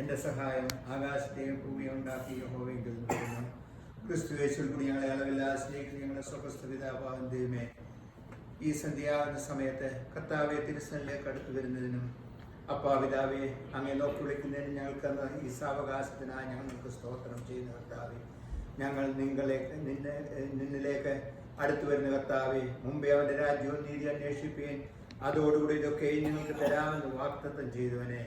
എന്റെ സഹായം ആകാശത്തെയും ഭൂമിയും ഉണ്ടാക്കി യഹോവയെങ്കിൽ നിൽക്കുന്നു. ക്രിസ്തുയേശുവിൽ കൂടി ഞങ്ങളെ അളവില്ലാതെ സ്നേഹിക്കുന്ന ഞങ്ങളുടെ സ്വസ്ഥപിതാവാൻ ദൈവമേ, ഈ സന്ധ്യാവന സമയത്ത് കർത്താവെ തിരുസന്നിധിയിലേക്ക് അടുത്തു വരുന്നതിനും പിതാവേ അങ്ങേ നോക്കി വിളിക്കുന്നതിനും ഞങ്ങൾക്ക് ഈ സാവകാശത്തിനായി ഞങ്ങൾക്ക് സ്തോത്രം ചെയ്യുന്ന കർത്താവെ, ഞങ്ങൾ നിന്നിലേക്ക് അടുത്തു വരുന്ന കർത്താവെ, മുമ്പേ അവന്റെ രാജ്യവും നീതി അന്വേഷിക്കുകയും അതോടുകൂടി ഇതൊക്കെ ഞങ്ങൾക്ക് തരാമെന്ന് വാഗ്ദത്തം ചെയ്തവനെ,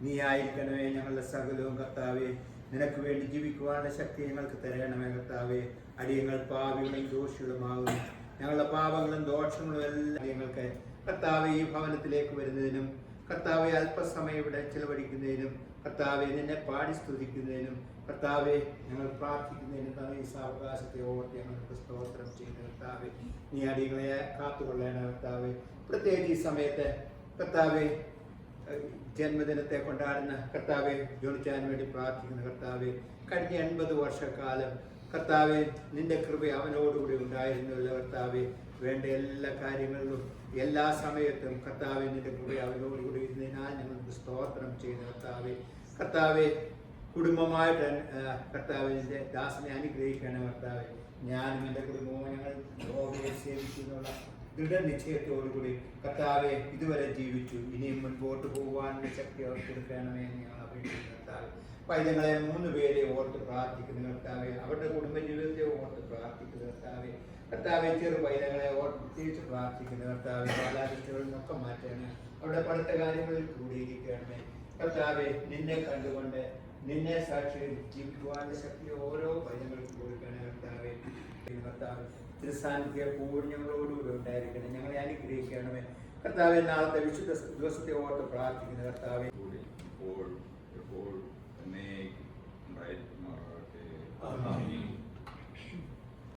നീ ആയിരിക്കണമേ ഞങ്ങളുടെ സകലവും കർത്താവെ. നിനക്ക് വേണ്ടി ജീവിക്കുവാനുള്ള ശക്തി ഞങ്ങൾക്ക് തരണമേ കർത്താവെ. അടിയങ്ങൾ പാപികളും ദോഷികളുമാകുന്നു. ഞങ്ങളുടെ പാപങ്ങളും ദോഷങ്ങളും എല്ലാം അടിയങ്ങൾക്ക് കർത്താവെ ഈ ഭവനത്തിലേക്ക് വരുന്നതിനും കർത്താവെ അല്പസമയം ഇവിടെ ചിലവഴിക്കുന്നതിനും കർത്താവെ നിന്നെ പാടി സ്തുതിക്കുന്നതിനും കർത്താവെ ഞങ്ങൾ പ്രാർത്ഥിക്കുന്നതിനും തന്നെ ഈ സാവകാശത്തെ ഓർത്ത് ഞങ്ങൾക്ക് സ്തോത്രം ചെയ്യുന്ന കർത്താവെ, നീ അടിയങ്ങളെ കാത്തുകൊള്ളേണം കർത്താവെ. പ്രത്യേകിച്ച് ഈ സമയത്ത് കർത്താവെ ജന്മദിനത്തെ കൊണ്ടാടുന്ന കർത്താവെ ജോണിച്ചാൻ വേണ്ടി പ്രാർത്ഥിക്കുന്ന കർത്താവെ, കഴിഞ്ഞ 80 വർഷക്കാലം കർത്താവെ നിന്റെ കൃപ അവനോടുകൂടി ഉണ്ടായിരുന്നുള്ള കർത്താവെ, വേണ്ട എല്ലാ കാര്യങ്ങളിലും എല്ലാ സമയത്തും കർത്താവെ നിന്റെ കൃപ അവനോടുകൂടി ഇരുന്നതിനാൽ ഞങ്ങൾക്ക് സ്തോത്രം ചെയ്യുന്ന കർത്താവെ. കർത്താവെ കുടുംബമായിട്ട് കർത്താവെ നിന്റെ ദാസനെ അനുഗ്രഹിക്കണം കർത്താവെ. ഞാനും എൻ്റെ കുടുംബവും ഞങ്ങൾ യഹോവയെ സേവിക്കുന്നുള്ള ദൃഢനിശ്ചയത്തോടുകൂടി കർത്താവെ ഇതുവരെ ജീവിച്ചു. ഇനിയും മുൻപോട്ട് പോകുവാനുള്ള ശക്തി അവർക്ക് കൊടുക്കണമേ എന്ന് ഞങ്ങൾ അപേക്ഷിക്കുന്നു കർത്താവെ. പൈതങ്ങളെ 3 പേരെ ഓർത്ത് പ്രാർത്ഥിക്കുന്നു കർത്താവെ, അവരുടെ കുടുംബജീവിതത്തെ ഓർത്ത് പ്രാർത്ഥിക്കുന്നു കർത്താവെ. കർത്താവെ ചെറു പൈതങ്ങളെ ഓർത്ത് പ്രത്യേകിച്ച് പ്രാർത്ഥിക്കുന്നു കർത്താവെ. ബാലാരിഷ്ടകളിൽ നിന്നൊക്കെ മാറ്റണം, അവരുടെ പഠിത്ത കാര്യങ്ങളിൽ കൂടിയിരിക്കണമേ കർത്താവെ. നിന്നെ കണ്ടുകൊണ്ട് നിന്നെ സാക്ഷി ജീവിക്കുവാനുള്ള ശക്തി ഓരോ പൈതങ്ങൾക്കും കൊടുക്കണേ കർത്താവെ. കർത്താവ് തിരുസാന്നിധ്യം എപ്പോഴും ഞങ്ങളോടുകൂടി ഉണ്ടായിരിക്കണം, ഞങ്ങളെ അനുഗ്രഹിക്കണമേ കർത്താവെ. നാളത്തെ വിശുദ്ധ ദിവസത്തെ ഓർത്ത് പ്രാർത്ഥിക്കുന്ന കർത്താവെ. എപ്പോൾ എപ്പോൾ തന്നെ ഉണ്ടായിരിക്കുമാറാകട്ടെ.